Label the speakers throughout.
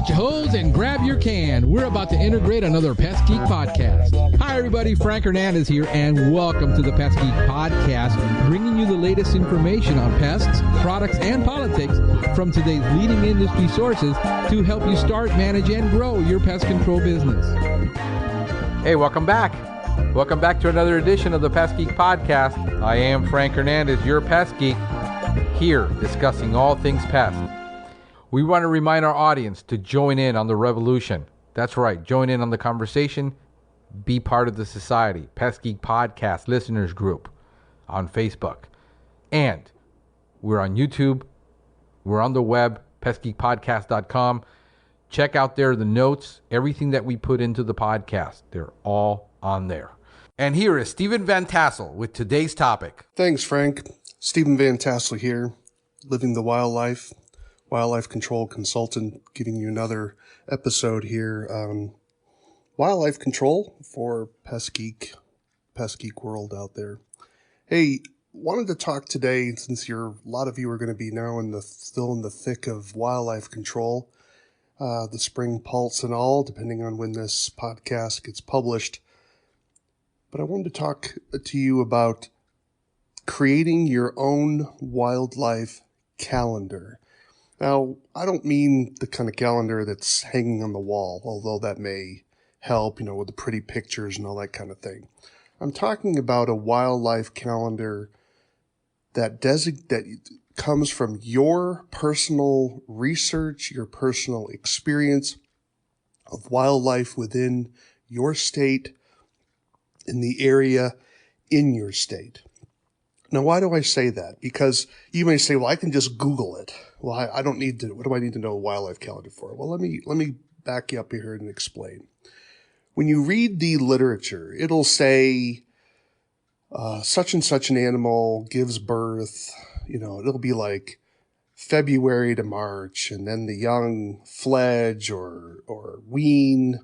Speaker 1: Get your hose and grab your can. We're about to integrate another Pest Geek podcast. Hi, everybody. Frank Hernandez here, and welcome to the Pest Geek podcast, bringing you the latest information on pests, products, and politics from today's leading industry sources to help you start, manage, and grow your pest control business.
Speaker 2: Hey, welcome back. Welcome back to another edition of the Pest Geek podcast. I am Frank Hernandez, your Pest Geek, here discussing all things pest. We want to remind our audience to join in on the revolution. That's right, join in on the conversation, be part of the society. Pest Geek Podcast Listeners Group on Facebook. And we're on YouTube. We're on the web, pestgeekpodcast.com. Check out there the notes, everything that we put into the podcast. They're all on there. And here is Stephen Van Tassel with today's topic.
Speaker 3: Thanks, Frank. Stephen Van Tassel here, living the wildlife control consultant, giving you another episode here on wildlife control for Pest Geek world out there. Hey, wanted to talk today, since a lot of you are going to be now still in the thick of wildlife control, the spring pulse and all, depending on when this podcast gets published. But I wanted to talk to you about creating your own wildlife calendar. Now, I don't mean the kind of calendar that's hanging on the wall, although that may help, with the pretty pictures and all that kind of thing. I'm talking about a wildlife calendar that comes from your personal research, your personal experience of wildlife within your state, in the area in your state. Now, why do I say that? Because you may say, well, I can just Google it. Well, I don't need to. What do I need to know a wildlife calendar for? Well, let me back you up here and explain. When you read the literature, it'll say such and such an animal gives birth. It'll be like February to March, and then the young fledge or wean,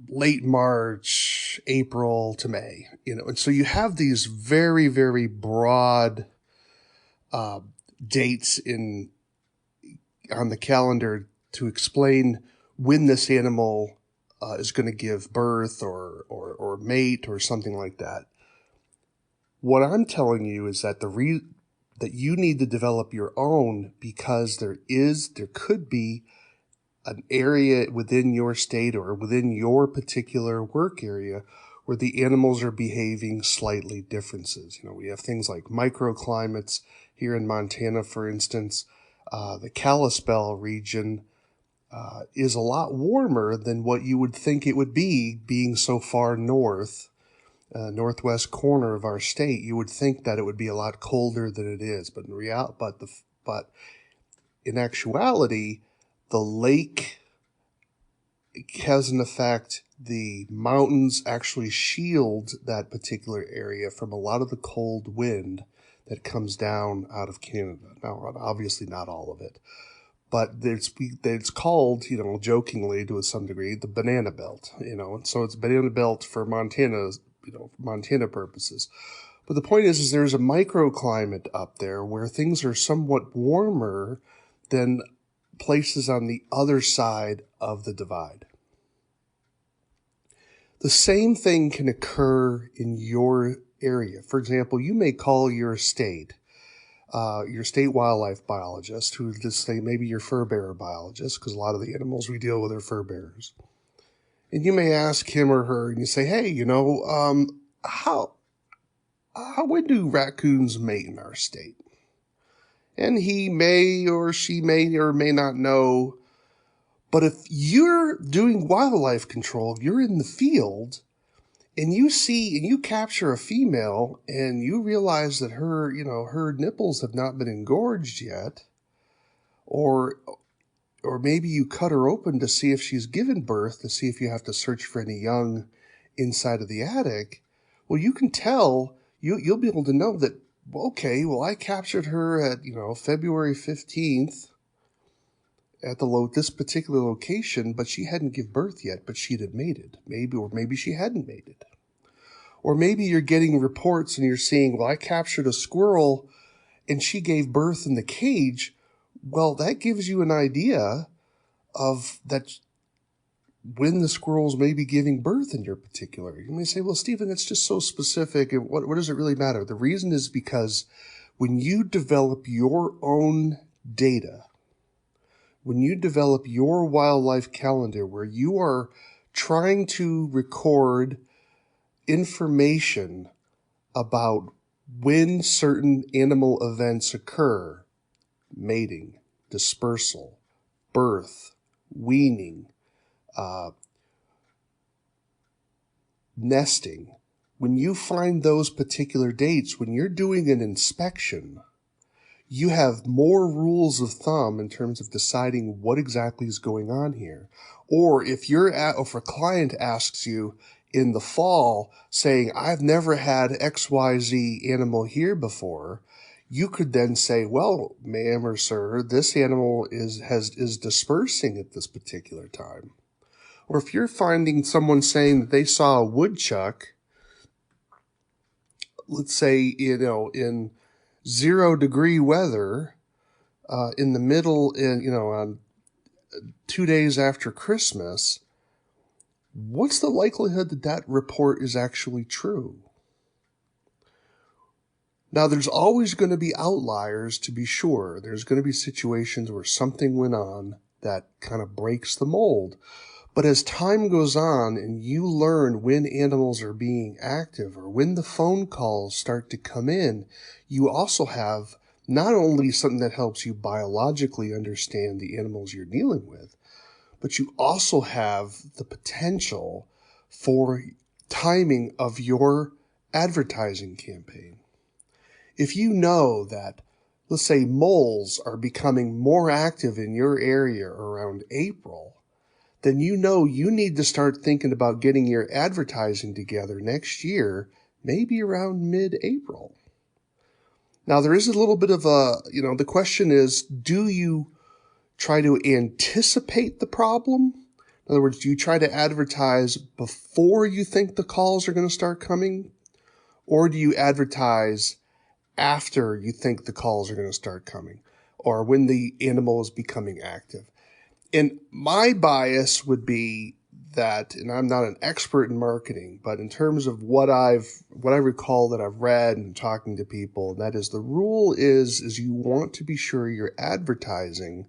Speaker 3: late March, April to May, and so you have these very, very broad dates on the calendar to explain when this animal is going to give birth or mate or something like that. What I'm telling you is that that you need to develop your own, because there could be an area within your state or within your particular work area where the animals are behaving slightly differences. We have things like microclimates here in Montana, for instance. The Kalispell region is a lot warmer than what you would think it would be, being so far north, northwest corner of our state. You would think that it would be a lot colder than it is, but in actuality, the lake has an effect. The mountains actually shield that particular area from a lot of the cold wind that comes down out of Canada. Now, obviously not all of it, but it's called, jokingly to some degree, the banana belt, and so it's banana belt for Montana purposes. But the point is there's a microclimate up there where things are somewhat warmer than places on the other side of the divide. The same thing can occur in your area. For example, you may call your state wildlife biologist, who just say maybe your fur bearer biologist, because a lot of the animals we deal with are fur bearers. And you may ask him or her, and you say, hey, when do raccoons mate in our state? And he may or she may or may not know. But if you're doing wildlife control, if you're in the field and you capture a female and you realize that her nipples have not been engorged yet, or maybe you cut her open to see if she's given birth, to see if you have to search for any young inside of the attic, well, you can tell, you'll be able to know that, okay, well, I captured her at, February 15th at this particular location, but she hadn't given birth yet, but she'd have mated. Maybe she hadn't mated. Or maybe you're getting reports and you're seeing, well, I captured a squirrel and she gave birth in the cage. Well, that gives you an idea of that when the squirrels may be giving birth in your particular. You may say, well, Stephen, that's just so specific. And what does it really matter? The reason is because when you develop your own data, when you develop your wildlife calendar where you are trying to record information about when certain animal events occur, mating, dispersal, birth, weaning, nesting, when you find those particular dates, when you're doing an inspection, you have more rules of thumb in terms of deciding what exactly is going on here. Or if a client asks you in the fall saying, I've never had XYZ animal here before, you could then say, well, ma'am or sir, this animal is dispersing at this particular time. Or if you're finding someone saying that they saw a woodchuck, let's say, in 0-degree weather, in the middle, on 2 days after Christmas, what's the likelihood that that report is actually true? Now, there's always going to be outliers, to be sure. There's going to be situations where something went on that kind of breaks the mold. But as time goes on and you learn when animals are being active or when the phone calls start to come in, you also have not only something that helps you biologically understand the animals you're dealing with, but you also have the potential for timing of your advertising campaign. If you know that, let's say, moles are becoming more active in your area around April, then you know you need to start thinking about getting your advertising together next year, maybe around mid-April. Now, there is a little bit of the question is, do you try to anticipate the problem? In other words, do you try to advertise before you think the calls are going to start coming? Or do you advertise after you think the calls are going to start coming, or when the animal is becoming active? And my bias would be that, and I'm not an expert in marketing, but in terms of what I recall that I've read and talking to people, that is, the rule is you want to be sure you're advertising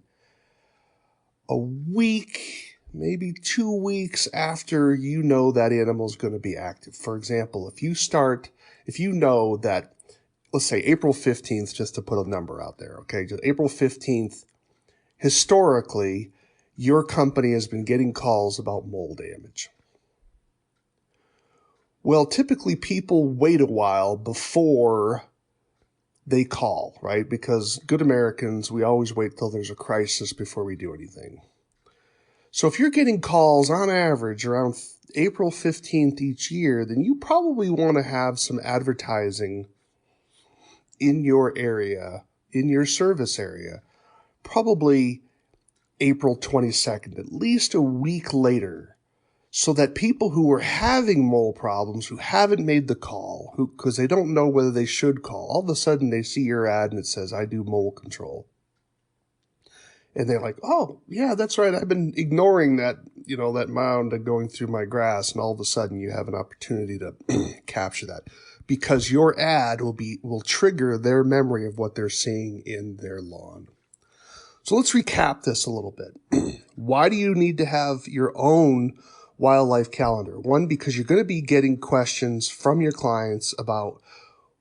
Speaker 3: a week, maybe 2 weeks after you know that animal is going to be active. For example, if you know that, let's say April 15th, just to put a number out there, okay, just April 15th, historically, your company has been getting calls about mole damage. Well, typically people wait a while before they call, right? Because good Americans, we always wait till there's a crisis before we do anything. So if you're getting calls on average around April 15th each year, then you probably want to have some advertising in your area, in your service area, probably April 22nd, at least a week later, so that people who are having mole problems, who haven't made the call, because they don't know whether they should call, all of a sudden they see your ad and it says, I do mole control. And they're like, oh, yeah, that's right. I've been ignoring that, that mound going through my grass. And all of a sudden you have an opportunity to capture that, because your ad will trigger their memory of what they're seeing in their lawn. So let's recap this a little bit. Why do you need to have your own wildlife calendar? One, because you're going to be getting questions from your clients about,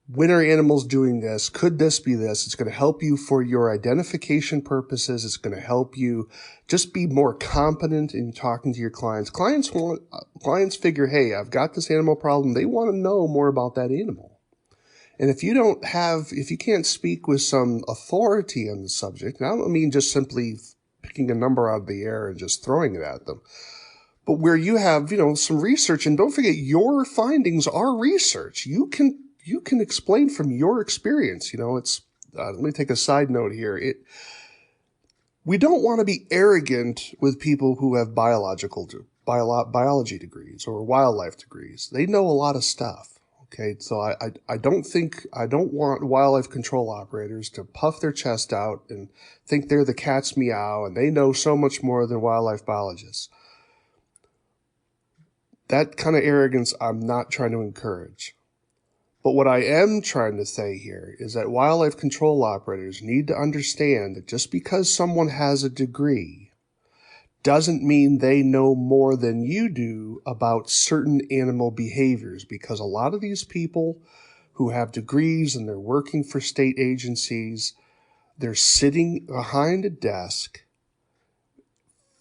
Speaker 3: when are animals doing this? Could this be this? It's going to help you for your identification purposes. It's going to help you just be more competent in talking to your clients. Clients figure, hey, I've got this animal problem. They want to know more about that animal. And if you can't speak with some authority on the subject, and I don't mean just simply picking a number out of the air and just throwing it at them, but where you have, some research, and don't forget, your findings are research. You can explain from your experience. Let me take a side note here. We don't want to be arrogant with people who have biology degrees or wildlife degrees. They know a lot of stuff. Okay, so I don't want wildlife control operators to puff their chest out and think they're the cat's meow and they know so much more than wildlife biologists. That kind of arrogance I'm not trying to encourage. But what I am trying to say here is that wildlife control operators need to understand that just because someone has a degree doesn't mean they know more than you do about certain animal behaviors, because a lot of these people who have degrees and they're working for state agencies, they're sitting behind a desk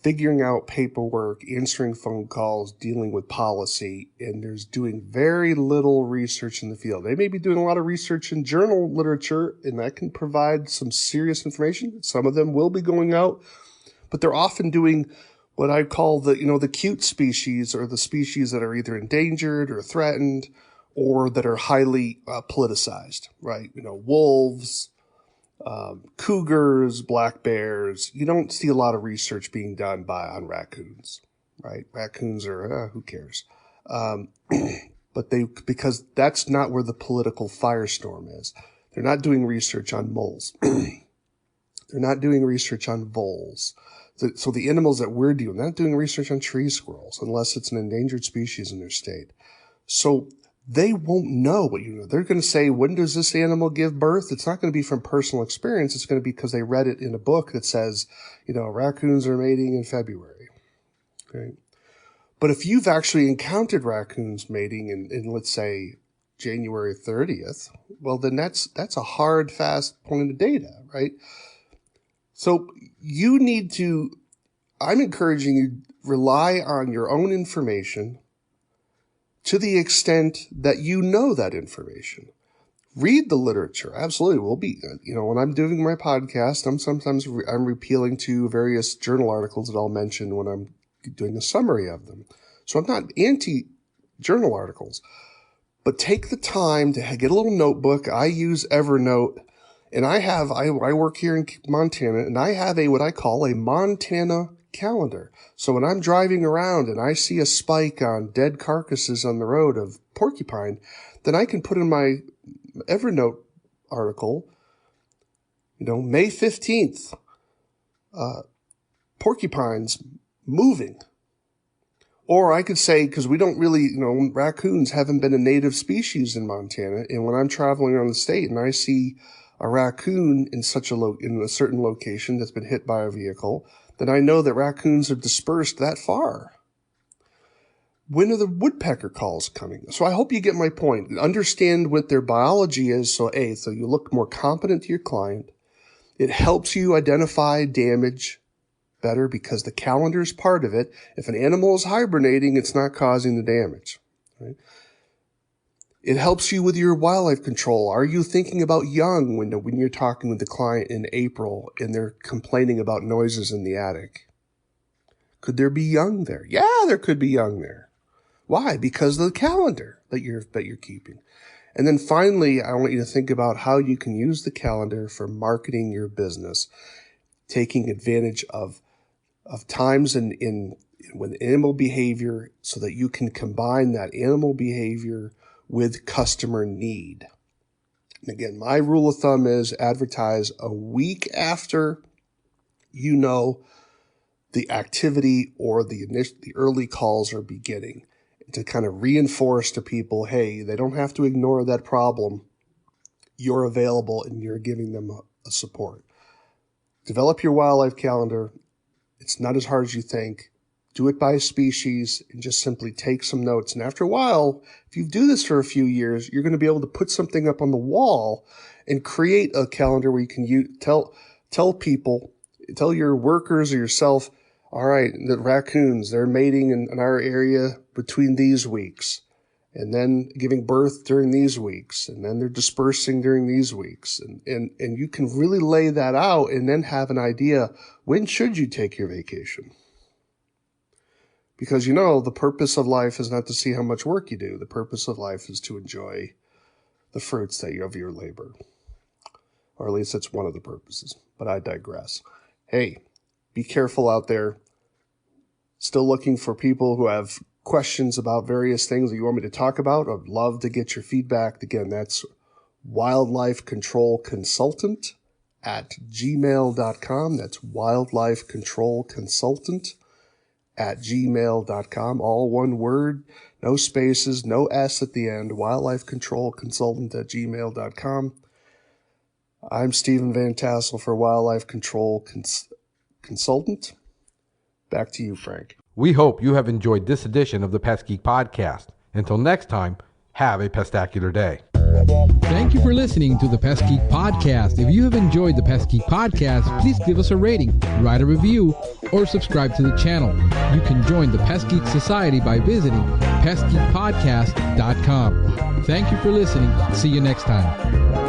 Speaker 3: figuring out paperwork, answering phone calls, dealing with policy, and there's doing very little research in the field. They may be doing a lot of research in journal literature, and that can provide some serious information. Some of them will be going out, but they're often doing what I call the cute species, or the species that are either endangered or threatened or that are highly politicized, right? Wolves, cougars, black bears. You don't see a lot of research being done on raccoons, right? Raccoons are, who cares? But because that's not where the political firestorm is. They're not doing research on moles. They're not doing research on voles. So the animals that we're doing, they're not doing research on tree squirrels unless it's an endangered species in their state. So they won't know what you know. They're going to say, when does this animal give birth? It's not going to be from personal experience. It's going to be because they read it in a book that says, raccoons are mating in February. Okay. But if you've actually encountered raccoons mating in let's say, January 30th, well, then that's a hard, fast point of data, right? So I'm encouraging you, rely on your own information to the extent that you know that information. Read the literature. Absolutely. We'll be, when I'm doing my podcast, I'm repealing to various journal articles that I'll mention when I'm doing a summary of them. So I'm not anti-journal articles, but take the time to get a little notebook. I use Evernote, and I work here in Montana, and I have what I call a Montana calendar. So when I'm driving around and I see a spike on dead carcasses on the road of porcupine, then I can put in my Evernote article, May 15th, porcupines moving. Or I could say, because we don't really, raccoons haven't been a native species in Montana, and when I'm traveling around the state and I see a raccoon in in a certain location that's been hit by a vehicle, then I know that raccoons are dispersed that far. When are the woodpecker calls coming? So I hope you get my point. Understand what their biology is, so you look more competent to your client. It helps you identify damage better because the calendar is part of it. If an animal is hibernating, it's not causing the damage, right? It helps you with your wildlife control. Are you thinking about young when you're talking with the client in April and they're complaining about noises in the attic? Could there be young there? Yeah, there could be young there. Why? Because of the calendar that you're keeping. And then finally, I want you to think about how you can use the calendar for marketing your business, taking advantage of times with animal behavior so that you can combine that animal behavior with customer need. And again, my rule of thumb is advertise a week after the activity or the early calls are beginning, to kind of reinforce to people, hey, they don't have to ignore that problem. You're available and you're giving them a support. Develop your wildlife calendar. It's not as hard as you think. Do it by species and just simply take some notes. And after a while, if you do this for a few years, you're going to be able to put something up on the wall and create a calendar where you can tell people, tell your workers or yourself, all right, the raccoons, they're mating in our area between these weeks, and then giving birth during these weeks, and then they're dispersing during these weeks. And you can really lay that out and then have an idea, when should you take your vacation? Because the purpose of life is not to see how much work you do. The purpose of life is to enjoy the fruits of your labor. Or at least that's one of the purposes. But I digress. Hey, be careful out there. Still looking for people who have questions about various things that you want me to talk about, I'd love to get your feedback. Again, that's wildlifecontrolconsultant@gmail.com. That's wildlifecontrolconsultant@gmail.com. All one word, no spaces, no S at the end. wildlifecontrolconsultant@gmail.com. I'm Stephen Van Tassel for Wildlife Control Consultant. Back to you, Frank.
Speaker 2: We hope you have enjoyed this edition of the Pest Geek Podcast. Until next time, have a pestacular day.
Speaker 1: Thank you for listening to the Pest Geek Podcast. If you have enjoyed the Pest Geek Podcast, please give us a rating, write a review, or subscribe to the channel. You can join the Pest Geek Society by visiting pestgeekpodcast.com. Thank you for listening. See you next time.